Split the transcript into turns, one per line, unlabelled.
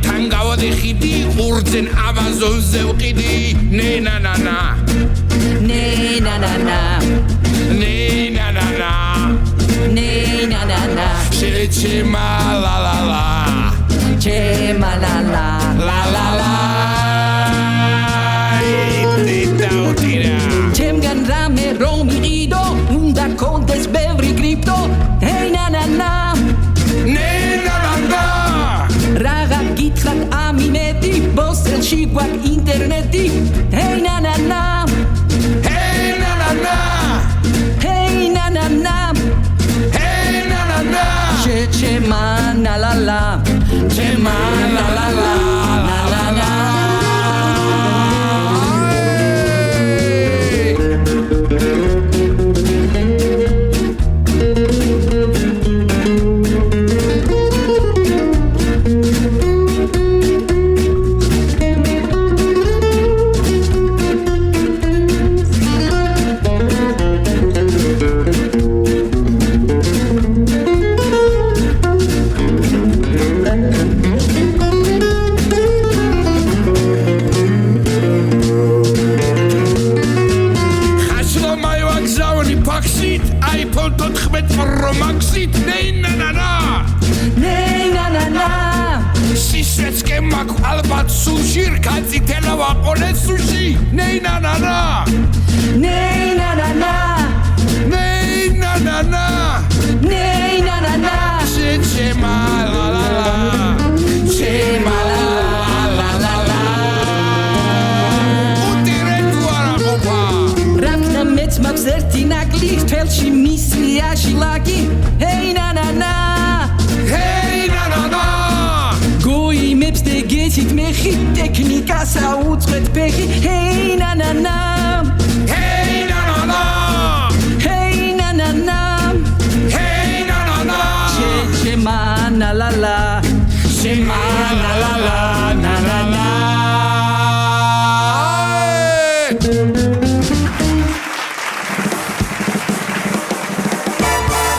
თან გავადიხიდი ყურძენ ამაზონზე ვყიდი ნენანანა
ნენანანა
ნენანანა
ნენანანა
შეჩემა ლალალა
ჩემა ლალა
ლალალა იტაუტირა
ჩემგან რამე რომ იყიდო უნდა კონდეს ბევრი კრიპტო ნენანანა
ნენანანა
რაღა გითხრათ ამიმედი ბოსელში გვაქვს ინტერნეტი ნენანანა
ნენანანა
ნენანანა
ნენანანა
ჩემა ლალა
ჩემა ლალალა ლალალა iPhone 14 Pro Max-ით ნენანანა
ნენანანა
სისეც კი მაქვს ალბათ სულში რკაწითელა ვაყოლე სუში ნენანანა
ნენანანა
ნენანანა
ნენანანა
შეჩემა ლალალა შემა ლალალა უტირე თუ არა ყოფა
რამნა მეც მაქვს ერთი ნაკლი თელში მისლიაში ლაკი ნენანანა
ნენანანა
გოიმებს და გეცით მეხი ტექნიკასა უწყვეთ ფეხი ნენანანა
ნენანანა
ნენანანა
ნენანანა
ჩემა ლალა
შემა ლალალა ნანანა